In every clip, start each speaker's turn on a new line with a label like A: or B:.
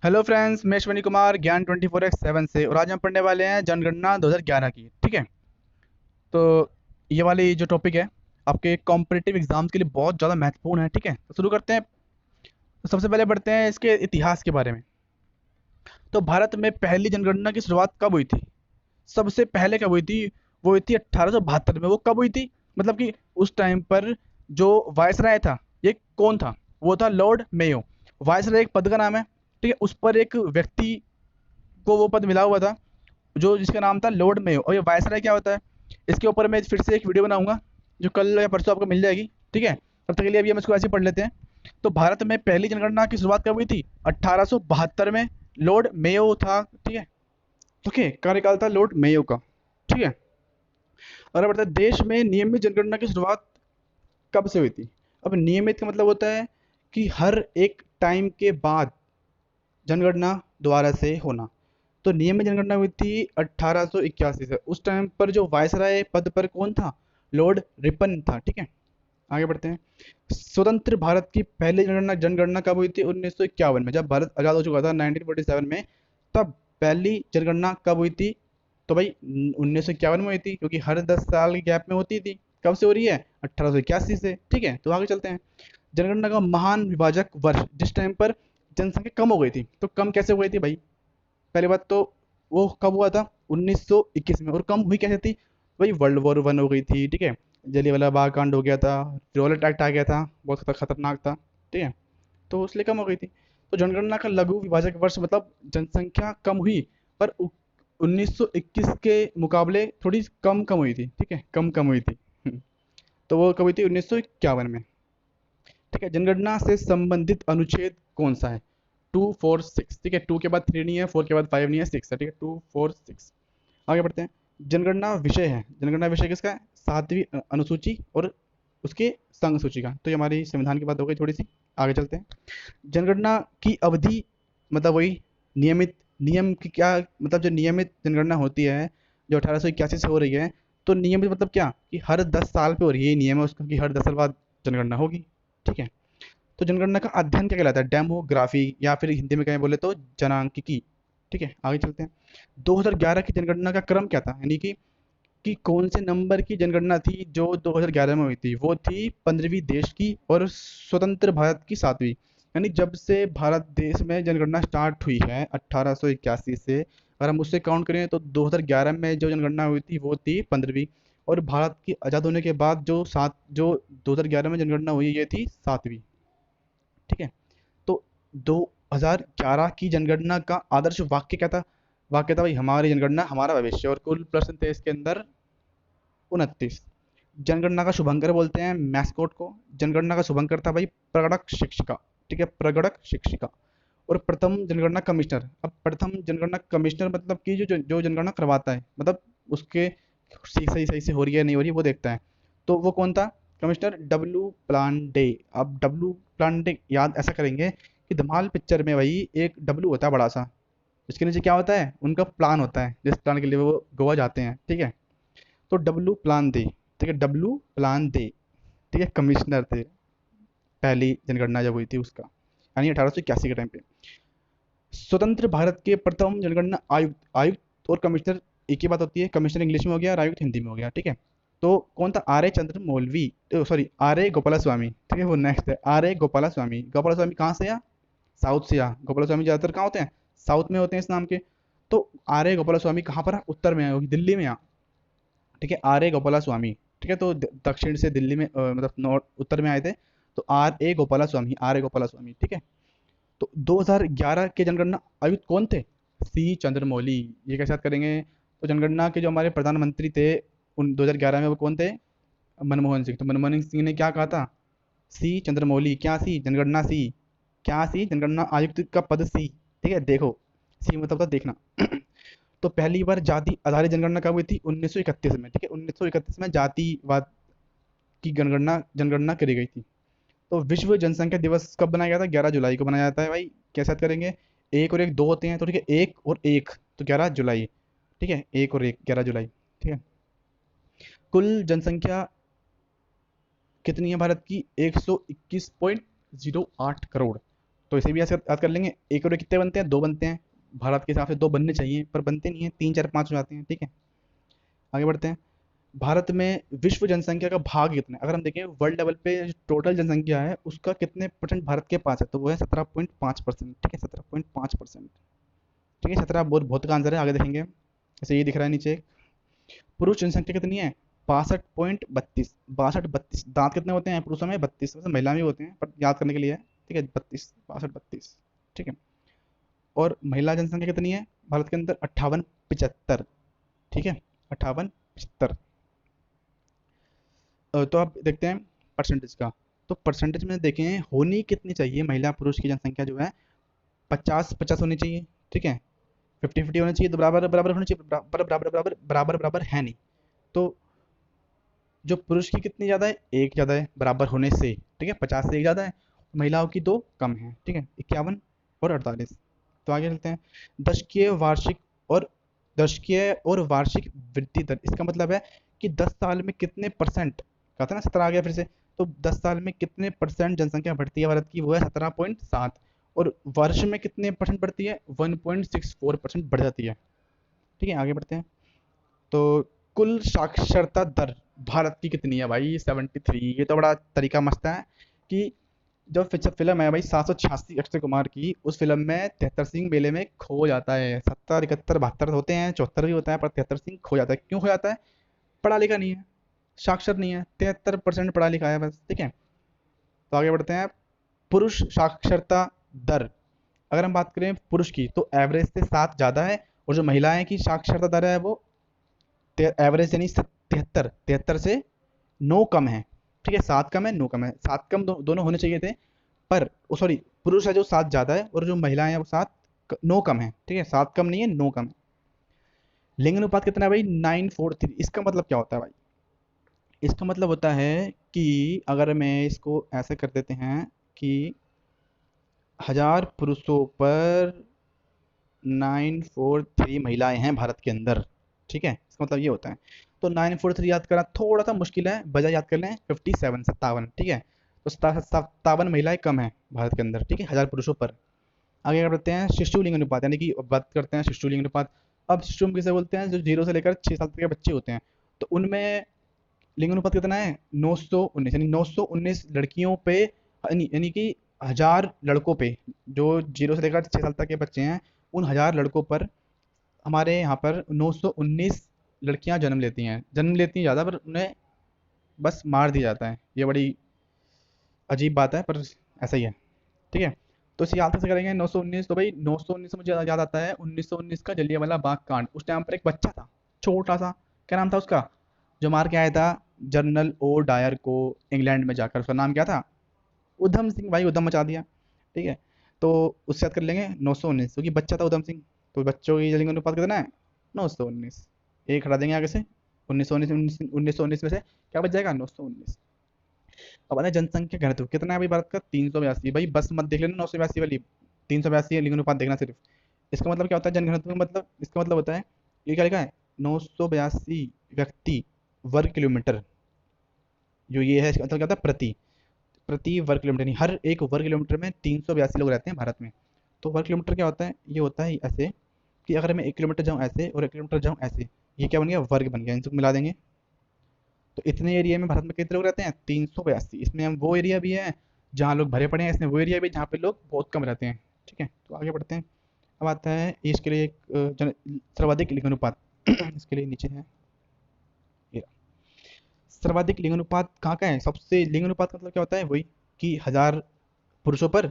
A: Hello friends, मैं अश्विनी कुमार ज्ञान 24x7 से। और आज हम पढ़ने वाले हैं जनगणना 2011 की। ठीक है, तो ये वाली जो टॉपिक है आपके कॉम्पिटिटिव एग्जाम्स के लिए बहुत ज़्यादा महत्वपूर्ण है। ठीक है, तो शुरू करते हैं। तो सबसे पहले बढ़ते हैं इसके इतिहास के बारे में। तो भारत में पहली जनगणना की शुरुआत कब हुई थी? सबसे पहले कब हुई थी? वो हुई थी 1872 में। वो कब हुई थी? मतलब कि उस टाइम पर जो वायसराय था, ये कौन था? वो था लॉर्ड मेयो। वायसराय एक पद का नाम है। ठीक है, उस पर एक व्यक्ति को वो पद मिला हुआ था जो जिसका नाम था लॉर्ड मेयो। और ये वायसराय क्या होता है, इसके ऊपर मैं फिर से एक वीडियो बनाऊंगा जो कल या परसों आपको मिल जाएगी। ठीक है, तब तक के लिए अभी हम इसको ऐसे ही पढ़ लेते हैं। तो भारत में पहली जनगणना की शुरुआत कब हुई थी? 1872 में। लॉर्ड मेयो था। ठीक है, ओके, कार्यकाल था लॉर्ड मेयो का। ठीक है, और बढ़ता है देश में नियमित जनगणना की शुरुआत कब से हुई थी? अब नियमित का मतलब होता है कि हर एक टाइम के बाद जनगणना दोबारा से होना। तो नियमित जनगणना हुई थी 1881 से। उस टाइम पर जो वायसराय पद पर कौन था? लॉर्ड रिपन था। ठीक है, आगे बढ़ते हैं। स्वतंत्र भारत की पहली जनगणना जनगणना कब हुई थी? 1951 में, जब भारत आज़ाद हो चुका था 1947 में। तब पहली जनगणना कब हुई थी? तो भाई 1951 में हुई थी, क्योंकि हर 10 साल के गैप में होती थी। कब से हो रही है? 1881 से। ठीक है, तो आगे चलते हैं। जनगणना का महान विभाजक वर्ष, जिस टाइम पर जनसंख्या कम हो गई थी। तो कम कैसे हो गई थी भाई? पहली बात तो वो कब हुआ था? 1921 में। और कम हुई कैसे थी भाई? वर्ल्ड वॉर वन हो गई थी। ठीक है, जलियांवाला बाग कांड हो गया था, रॉलेट एक्ट आ गया था, बहुत खतरनाक था। ठीक है, तो इसलिए कम हो गई थी। तो जनगणना का लघु विभाजक वर्ष मतलब जनसंख्या कम हुई, पर 1921 के मुकाबले थोड़ी कम कम हुई थी। ठीक है, कम कम हुई थी। तो वो कब हुई थी? 1951 में। ठीक है, जनगणना से संबंधित अनुच्छेद कौन सा है? 246। ठीक है, 2 के बाद 3 नहीं है, 4 के बाद 5 नहीं है, 6 है। ठीक है, 246। आगे बढ़ते हैं। जनगणना विषय है, जनगणना विषय किसका है? 7वीं अनुसूची और उसके संघ सूची का। तो ये हमारी संविधान की बात हो गई थोड़ी सी। आगे चलते हैं। जनगणना की अवधि मतलब वही नियमित। नियम की क्या मतलब? जो नियमित जनगणना होती है जो 1881 से हो रही है, तो नियमित मतलब क्या कि हर 10 साल पे हो रही है। ये नियम है उसका कि हर 10 साल बाद जनगणना होगी। ठीक है, तो जनगणना का अध्ययन क्या कहलाता है? डेमोग्राफी, या फिर हिंदी में कहें बोले तो जनांकिकी। ठीक है, आगे चलते हैं। 2011 की जनगणना का क्रम क्या था? यानी कि कौन से नंबर की जनगणना थी जो 2011 में हुई थी? वो थी 15वीं देश की, और स्वतंत्र भारत की 7वीं। यानी जब से भारत देश में जनगणना स्टार्ट हुई है 1881 से, अगर हम उससे काउंट करें तो 2011 में जो जनगणना हुई थी वो थी 15वीं। और भारत की आज़ाद होने के बाद जो 2011 में जनगणना हुई ये थी 7वीं। ठीक है, तो 2011 की जनगणना का आदर्श वाक्य क्या था? वाक्य था भाई, हमारी जनगणना हमारा भविष्य। और कुल प्रश्न थे इसके अंदर 29। जनगणना का शुभंकर बोलते हैं मैस्कोट को। जनगणना का शुभंकर था भाई प्रगणक शिक्षिका। ठीक है, प्रगणक शिक्षिका। और प्रथम जनगणना कमिश्नर। अब प्रथम जनगणना कमिश्नर मतलब कि जो जनगणना करवाता है, मतलब उसके सही सही सही से हो रही है नहीं हो रही है वो देखता है। तो वो कौन था? Commissioner W Plowden. अब डब्ल्यू प्लांडे याद ऐसा करेंगे कि धमाल पिक्चर में भाई एक डब्ल्यू होता है बड़ा सा, इसके नीचे क्या होता है? उनका प्लान होता है, जिस प्लान के लिए वो गोवा जाते हैं। ठीक है, तो डब्ल्यू प्लान दे। ठीक है, डब्ल्यू प्लान दे। ठीक है, कमिश्नर थे पहली जनगणना जब हुई थी उसका, यानी 1881 के टाइम पे। स्वतंत्र भारत के प्रथम जनगणना आयुक्त। आयुक्त और कमिश्नर एक ही बात होती है। कमिश्नर इंग्लिश में हो गया और आयुक्त हिंदी में हो गया। ठीक है, तो कौन था? आर ए चंद्र मौलवी, sorry R A Gopalaswami. ठीक है, वो नेक्स्ट है आर ए गोपाला स्वामी। गोपाला स्वामी कहाँ से आ? साउथ से आ। गोपाला स्वामी ज़्यादातर कहाँ होते हैं? साउथ में होते हैं इस नाम के। तो आर ए गोपाला स्वामी कहाँ पर आ? उत्तर में आ, दिल्ली में आ। ठीक है, आर ए गोपाला स्वामी। ठीक है, तो दक्षिण से दिल्ली में मतलब नॉर्थ उत्तर में आए थे। तो R A Gopalaswami, R A Gopalaswami. ठीक है, तो 2011 के जनगणना आयुक्त कौन थे? सी चंद्रमौली। ये कैसे याद करेंगे? तो जनगणना के जो हमारे प्रधानमंत्री थे उन 2011 में वो कौन थे? मनमोहन सिंह। तो मनमोहन सिंह ने क्या कहा था? सी चंद्रमौली। क्या सी? जनगणना सी। क्या सी? जनगणना आयुक्त का पद सी। ठीक है, देखो, सी मतलब था देखना। तो पहली बार जाति आधारित जनगणना कब हुई थी? 1931 में। ठीक है, 1931 में जातिवाद की जनगणना जनगणना करी गई थी। तो विश्व जनसंख्या दिवस कब बनाया गया था? 11 जुलाई को बनाया जाता है भाई। कैसे याद करेंगे? एक और एक दो होते हैं, तो ठीक है, एक और एक, तो 11 जुलाई। ठीक है, एक और एक 11 जुलाई। ठीक है, कुल जनसंख्या कितनी है भारत की? 121.08 करोड़। तो इसे भी याद कर लेंगे। एक करोड़ कितने बनते हैं? 2 बनते हैं। भारत के हिसाब से 2 बनने चाहिए, पर बनते नहीं है, 3 4 5 हो जाते हैं। ठीक है, आगे बढ़ते हैं। भारत में विश्व जनसंख्या का भाग कितना है? अगर हम देखें वर्ल्ड लेवल पे जो टोटल जनसंख्या है उसका कितने परसेंट भारत के पास है, तो वो है 17.5%। ठीक है, 17.5%। ठीक है, 17 बहुत बहुत का आंसर है। आगे देखेंगे, जैसे ये दिख रहा है नीचे, पुरुष जनसंख्या कितनी है? 62.32। 62 32 दांत कितने होते हैं पुरुषों में? 32। वैसे महिला में भी होते हैं, पर याद करने के लिए है। ठीक है, 32, 62 32। ठीक है, और महिला जनसंख्या कितनी है भारत के अंदर? 58 75। ठीक है, 58 75। तो आप देखते हैं परसेंटेज का। तो परसेंटेज में देखें होनी कितनी चाहिए महिला पुरुष की जनसंख्या जो है? 50 50 होनी चाहिए। ठीक है, 50 50 होनी चाहिए, तो बराबर बराबर होनी चाहिए, बराबर बराबर बराबर बराबर बराबर है नहीं। तो जो पुरुष की कितनी ज़्यादा है? एक ज़्यादा है बराबर होने से। ठीक है, 50 से एक ज़्यादा है, महिलाओं की 2 कम है। ठीक है, 51 और 48। तो आगे चलते हैं। दशकीय वार्षिक और दशकीय और वार्षिक वृद्धि दर, इसका मतलब है कि 10 साल में कितने परसेंट, कहते हैं ना 17 आ गया फिर से, तो 10 साल में कितने परसेंट जनसंख्या बढ़ती है भारत की? वो है 17.7। और वर्ष में कितने परसेंट बढ़ती है? 1.64% बढ़ जाती है। ठीक है, आगे बढ़ते हैं। तो कुल साक्षरता दर भारत की कितनी है भाई? 73। ये तो बड़ा तरीका मस्त है कि जो फिल्म है भाई 786 अक्षय कुमार की, उस फिल्म में 73 सिंह मेले में खो जाता है। 70 71 72 होते हैं, 74 भी होता है, पर 73 सिंह खो जाता है। क्यों खो जाता है? पढ़ा लिखा नहीं है, साक्षर नहीं है। 73% पढ़ा लिखा है बस। ठीक है, तो आगे बढ़ते हैं। पुरुष साक्षरता दर, अगर हम बात करें पुरुष की, तो एवरेज से 7 ज़्यादा है, और जो महिलाएं की साक्षरता दर है वो एवरेज यानी 73 73 से 9 कम है। ठीक है, 7 कम है, 9 कम है। 7 कम दोनों होने चाहिए थे, पर सॉरी, पुरुष है जो 7 ज़्यादा है, और जो महिलाएं हैं वो 9 कम है। ठीक है, 7 कम नहीं है, 9 कम है। लिंग अनुपात कितना है भाई? 9:3। इसका मतलब क्या होता है भाई? इसका मतलब होता है कि अगर मैं इसको ऐसे कर देते हैं कि 1000 पुरुषों पर 943 महिलाएं हैं भारत के अंदर। ठीक है, इसका मतलब ये होता है। तो 943 याद करना थोड़ा सा मुश्किल है, बजाय याद कर लें 57 57। ठीक है, तो 57 महिलाएं कम है भारत के अंदर। ठीक है, 1000 पुरुषों पर। आगे क्या करते हैं? शिशु लिंग अनुपात, यानी कि बात करते हैं शिशु लिंग अनुपात। अब शिशु किसे बोलते हैं? जो 0 से लेकर 6 साल तक के बच्चे होते हैं। तो उनमें लिंग अनुपात कितना है? 919, यानी 919 लड़कियों पे, यानी कि 1000 लड़कों पे, जो 0 से लेकर 6 साल तक के बच्चे हैं, उन 1000 लड़कों पर हमारे यहाँ पर 919 लड़कियां जन्म लेती हैं ज़्यादा, पर उन्हें बस मार दिया जाता है। ये बड़ी अजीब बात है, पर ऐसा ही है। ठीक है, तो इसे याद कैसे करेंगे? 919, तो भाई 919 से मुझे याद आता है 1919 का जलियांवाला बाग कांड। उस टाइम पर एक बच्चा था, छोटा सा, क्या नाम था उसका, जो मार के आया था जनरल ओ डायर को इंग्लैंड में जाकर? उसका नाम क्या था? उधम सिंह। भाई उधम मचा दिया। ठीक है, तो उससे याद कर लेंगे 919, क्योंकि बच्चा था उधम सिंह। तो बच्चों की लिंग अनुपात कितना है? 919। एक हटा देंगे आगे से, 1919 1919 में से क्या बच जाएगा? 919। अब आता है जनसंख्या घनत्व कितना है भाई भारत का? 382। भाई बस मत देख लेना 982 वाली, 382 लिंग अनुपात देखना सिर्फ। इसका मतलब क्या होता है जनघनत्व का मतलब? इसका मतलब होता है, ये क्या लिखा है? 982 व्यक्ति वर्ग किलोमीटर। जो ये है इसका मतलब क्या होता है? प्रति प्रति वर्ग किलोमीटर, यानी हर एक वर्ग किलोमीटर में 382 लोग रहते हैं भारत में। तो वर्ग किलोमीटर क्या होता है? ये होता है ऐसे कि अगर मैं 1 किलोमीटर जाऊँ ऐसे और 1 किलोमीटर जाऊँ ऐसे, ये क्या बन गया? वर्ग बन गया। इनको मिला देंगे, तो इतने एरिया में भारत में कितने लोग रहते हैं? 382। इसमें हम वो एरिया भी है जहाँ लोग भरे पड़े हैं, इसमें वो एरिया भी है जहाँ पे लोग बहुत कम रहते हैं। ठीक है, तो आगे बढ़ते हैं। अब आता है इसके लिए एक सर्वाधिक लिंग अनुपात। इसके लिए नीचे है ये, सर्वाधिक लिंग अनुपात कहाँ का है? सबसे लिंग अनुपात का मतलब क्या होता है? वही कि 1000 पुरुषों पर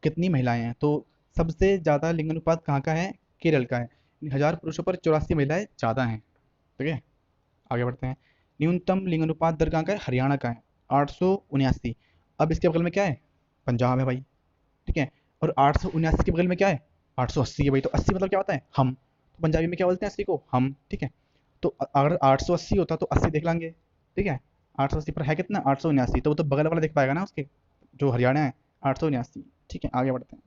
A: कितनी महिलाएं हैं। तो सबसे ज़्यादा लिंग अनुपात कहाँ का है? केरल का है। 1000 पुरुषों पर 84 महिलाएं ज़्यादा हैं। ठीक है, आगे बढ़ते हैं। न्यूनतम लिंग अनुपात दर कहाँ का है? हरियाणा का है, 879। अब इसके बगल में क्या है? पंजाब है भाई। ठीक है, और 879 के बगल में क्या है? 880 है भाई। तो 80 मतलब क्या होता है? हम। तो पंजाबी में क्या बोलते हैं 80 को? हम। ठीक है, तो अगर 880 होता तो 80 देख लेंगे। ठीक है, 880 पर है कितना? 879। तो वो तो बगल वाला देख पाएगा ना उसके, जो हरियाणा है, 879। ठीक है, आगे बढ़ते हैं।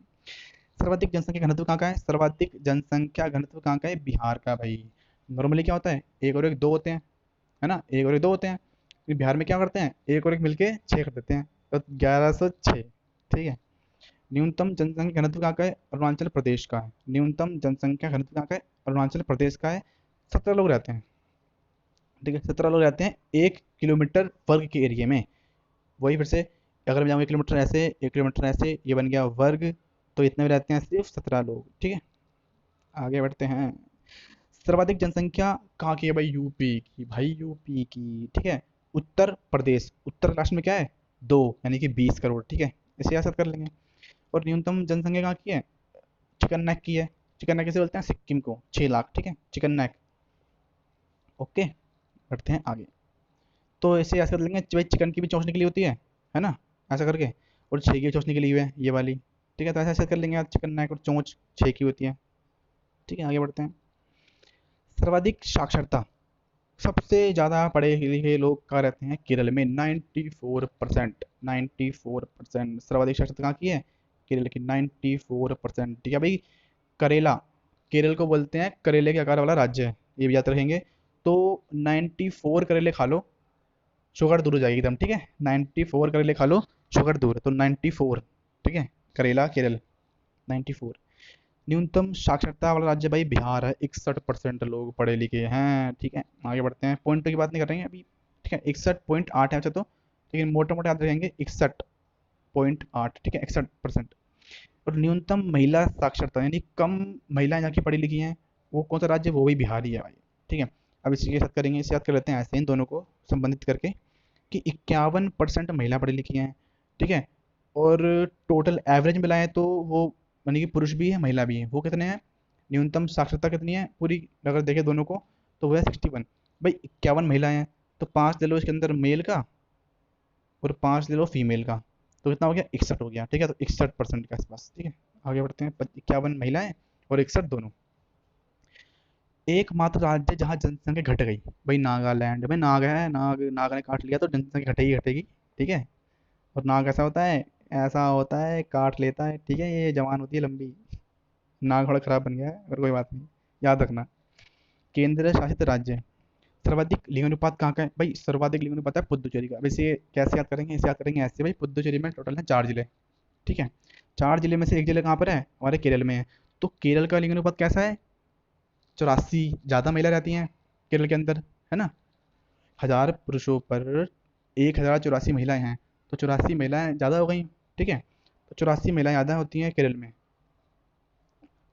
A: सर्वाधिक जनसंख्या घनत्व कहाँ का है? सर्वाधिक जनसंख्या घनत्व कहाँ का है? बिहार का भाई। नॉर्मली क्या होता है? एक और एक दो होते हैं, है ना? एक और एक दो होते हैं। बिहार में क्या करते हैं? एक और एक मिलके 6 कर देते हैं, तो 1106। ठीक है, न्यूनतम जनसंख्या घनत्व कहाँ का है? अरुणाचल प्रदेश का है। न्यूनतम जनसंख्या घनत्व कहाँ का है? अरुणाचल प्रदेश का है। 17 लोग रहते हैं। ठीक है, 17 लोग रहते हैं 1 किलोमीटर वर्ग के एरिया में। वही फिर से, अगर मैं जाऊँ 1 किलोमीटर ऐसे, 1 किलोमीटर ऐसे, ये बन गया वर्ग। तो इतने में रहते हैं सिर्फ 17 लोग। ठीक है, आगे बढ़ते हैं। सर्वाधिक जनसंख्या कहाँ की है भाई? यूपी की भाई, यूपी की। ठीक है, उत्तर प्रदेश, उत्तर राष्ट्र में क्या है? 2, यानी कि 20 करोड़। ठीक है, इसे याद कर लेंगे। और न्यूनतम जनसंख्या कहाँ की है? चिकन नेक की है। चिकन नेक किसे बोलते हैं? सिक्किम को, 6 लाख। ठीक है, चिकन नेक। ओके, बढ़ते हैं आगे। तो ऐसे याद कर लेंगे भाई, चिकन की भी चौंच निकली होती है ना, ऐसा करके। और 6 की चौंच निकली हुई है ये वाली। ठीक है, तो ऐसे ऐसे कर लेंगे यार, चिकन नेक और चोंच 6 की होती है। ठीक है, आगे बढ़ते हैं। सर्वाधिक साक्षरता, सबसे ज़्यादा पढ़े लिखे लोग कहाँ रहते हैं? केरल में, 94%। 94% सर्वाधिक साक्षरता कहाँ की है? केरल की, 94%। ठीक है भाई, करेला, केरल को बोलते हैं करेले के आकार वाला राज्य है, ये भी याद रखेंगे। तो 94 करेले खा लो, शुगर दूर हो जाएगी एकदम। ठीक है, 94 करेले खा लो, शुगर दूर। तो 94। ठीक है, करेला केरल, 94। न्यूनतम साक्षरता वाला राज्य भाई बिहार है, 61% लोग पढ़े लिखे हैं। ठीक है, आगे बढ़ते हैं। पॉइंट की बात नहीं कर रहे हैं अभी। ठीक है, 61.8 है अच्छा तो, लेकिन मोटे मोटे याद रखेंगे 61.8। ठीक है, 61%। और न्यूनतम महिला साक्षरता, यानी कम महिलाएं यहाँ की पढ़ी लिखी हैं, वो कौन सा राज्य है? वो भी बिहार ही है भाई। ठीक है, अब इसी के साथ करेंगे, इसे याद कर लेते हैं ऐसे इन दोनों को संबंधित करके, कि 51% महिला पढ़ी लिखी हैं। ठीक है, और टोटल एवरेज मिलाएं तो वो, यानी कि पुरुष भी है महिला भी है, वो कितने हैं? न्यूनतम साक्षरता कितनी है पूरी, अगर देखें दोनों को, तो वो है 61। भाई 51 महिलाएं हैं, तो 5 ले लो इसके अंदर मेल का, और 5 ले लो फीमेल का, तो कितना हो गया? 61 हो गया। ठीक है, तो 61% के आसपास। ठीक है, आगे बढ़ते हैं। 51 महिलाएं और 61 दोनों। एकमात्र राज्य जहाँ जनसंख्या घट गई, भाई नागालैंड में। नाग है, नाग ने काट लिया तो जनसंख्या घटेगी घटेगी। ठीक है, और नाग ऐसा होता है, ऐसा होता है, काट लेता है। ठीक है, ये जवान होती है लंबी। नाग थोड़ा खराब बन गया है, पर कोई बात नहीं, याद रखना। केंद्र शासित राज्य, सर्वाधिक लिंगानुपात कहाँ का है भाई? सर्वाधिक लिंगानुपात है पुदुचेरी का। वैसे कैसे याद करेंगे? इसे याद करेंगे ऐसे भाई, पुदुचेरी में टोटल है 4 जिले। ठीक है, 4 जिले में से एक जिले कहाँ पर है? हमारे केरल में है। तो केरल का लिंगानुपात कैसा है? 84। ज़्यादा महिला रहती हैं केरल के अंदर, है ना। 1000 पुरुषों पर 1084 महिलाएं हैं, तो 84 महिलाएं ज़्यादा हो गई। ठीक है, तो 84 महिलाएं ज़्यादा होती हैं केरल में।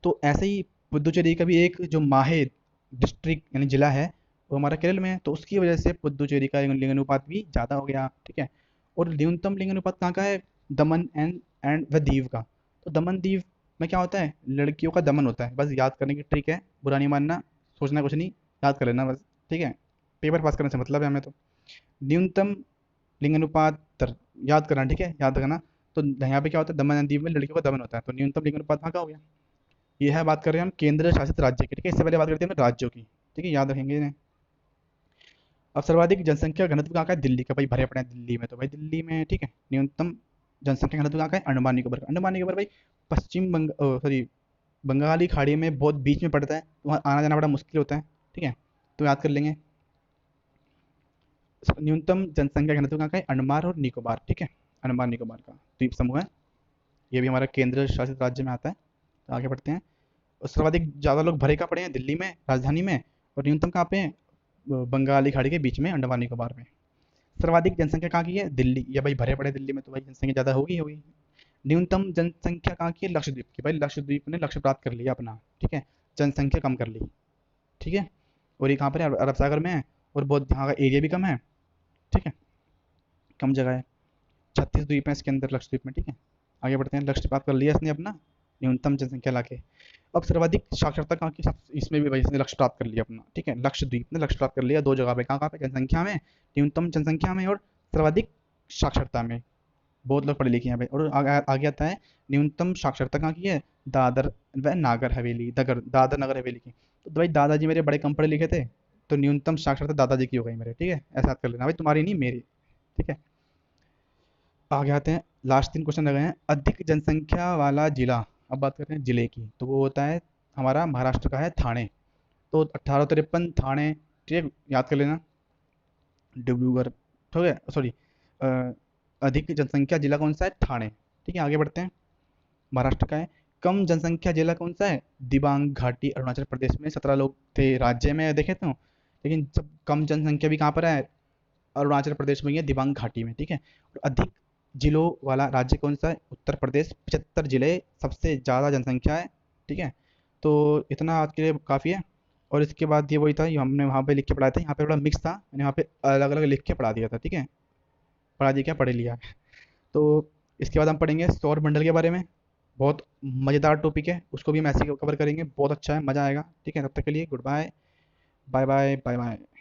A: तो ऐसे ही पुदुचेरी का भी एक जो माहे डिस्ट्रिक्ट यानी जिला है, वो हमारा केरल में है, तो उसकी वजह से पुदुचेरी का लिंगानुपात भी ज़्यादा हो गया। ठीक है, और न्यूनतम लिंगानुपात कहाँ का है? दमन एंड एंड व दीव का। तो दमन दीव में क्या होता है? लड़कियों का दमन होता है, बस याद करने की ट्रिक है, बुरा नहीं मानना, सोचना कुछ नहीं, याद कर लेना बस। ठीक है, पेपर पास करने से मतलब है हमें तो। न्यूनतम लिंगानुपात याद करना, ठीक है, याद रखना। तो यहाँ पे क्या होता है? दमन एंड दीव में लड़कियों का दमन होता है, तो न्यूनतम लिंगानुपात वहाँ का हो गया। ये है, बात कर रहे हैं हम केंद्र शासित राज्य की। ठीक है, इससे पहले बात करते हैं हम राज्यों की। ठीक है, याद रखेंगे इन्हें। अब सर्वाधिक जनसंख्या घनत्व कहाँ का है? दिल्ली का। भाई भरे पड़े हैं दिल्ली में, तो भाई दिल्ली में। ठीक है, न्यूनतम जनसंख्या घनत्व कहाँ का है? अंडमान निकोबार का। अंडमान निकोबार भाई पश्चिम सॉरी, बंगाली खाड़ी में बहुत बीच में पड़ता है, तो वहाँ आना जाना बड़ा मुश्किल होता है। ठीक है, तो याद कर लेंगे। न्यूनतम जनसंख्या घनत्व कहाँ का है? अंडमान और निकोबार। ठीक है, अंडमान निकोबार का द्वीप समूह है, ये भी हमारा केंद्र शासित राज्य में आता है। तो आगे बढ़ते हैं। और सर्वाधिक ज़्यादा लोग भरे कहाँ पड़े हैं? दिल्ली में, राजधानी में। और न्यूनतम कहाँ पे है? बंगाली खाड़ी के बीच में, अंडमान निकोबार में। सर्वाधिक जनसंख्या कहाँ की है? दिल्ली। या भाई भरे पड़े दिल्ली में, तो भाई जनसंख्या ज़्यादा होगी होगी। न्यूनतम जनसंख्या कहाँ की है? लक्षद्वीप की। भाई लक्षद्वीप ने लक्ष्य प्राप्त कर लिया अपना। ठीक है, जनसंख्या कम कर ली। ठीक है, और ये कहाँ पर है? अरब सागर में है, और बहुत यहाँ का एरिया भी कम है। ठीक है, कम जगह है। 36 द्वीप है इसके अंदर, लक्षद्वीप में। ठीक है, आगे बढ़ते हैं। लक्ष्य प्राप्त कर लिया इसने अपना, न्यूनतम जनसंख्या लाके। अब सर्वाधिक साक्षरता कहाँ की? इसमें भी भाई इसने लक्ष्य प्राप्त कर लिया अपना। ठीक है, लक्षद्वीप ने लक्ष्य प्राप्त कर लिया 2 जगह पे। कहाँ कहाँ पे? जनसंख्या में, न्यूनतम जनसंख्या में, और सर्वाधिक साक्षरता में। बहुत लोग पढ़े लिखे हैं भाई। और आगे आता है, न्यूनतम साक्षरता कहाँ की है? दादर व नागर हवेली, दादर नगर हवेली की। तो भाई दादाजी मेरे बड़े कम पढ़े लिखे थे, तो न्यूनतम साक्षरता दादाजी की हो गई मेरे। ठीक है, ऐसा याद कर लेना भाई, तुम्हारी नहीं मेरी। ठीक है, आगे आते हैं। लास्ट 3 क्वेश्चन रह गए हैं। अधिक जनसंख्या वाला जिला, अब बात करते हैं जिले की, तो वो होता है हमारा महाराष्ट्र का है थाने। तो 1853 थाने। ठीक है, याद कर लेना। डिब्रूगढ़, ठीक है, सॉरी, अधिक जनसंख्या जिला कौन सा है? थाने। ठीक है, आगे बढ़ते हैं। महाराष्ट्र का है। कम जनसंख्या जिला कौन सा है? दिबांग घाटी अरुणाचल प्रदेश में 17 लोग थे राज्य में देखे तो, लेकिन जब कम जनसंख्या भी कहाँ पर है? अरुणाचल प्रदेश में ही है, दिबांग घाटी में, ठीक है। और अधिक जिलों वाला राज्य कौन सा है? उत्तर प्रदेश, 75 जिले, सबसे ज़्यादा जनसंख्या है, ठीक है। तो इतना आज के लिए काफ़ी है। और इसके बाद ये वही था, ये हमने वहाँ पे लिख के पढ़ाया था, यहाँ पे थोड़ा मिक्स था, मैंने वहाँ पे अलग अलग लिख के पढ़ा दिया था, ठीक है। पढ़ा दिया क्या, पढ़ लिया। तो इसके बाद हम पढ़ेंगे सौर मंडल के बारे में। बहुत मज़ेदार टॉपिक है, उसको भी हम ऐसे ही कवर करेंगे, बहुत अच्छा है, मज़ा आएगा, ठीक है। तब तक के लिए goodbye, bye bye bye bye.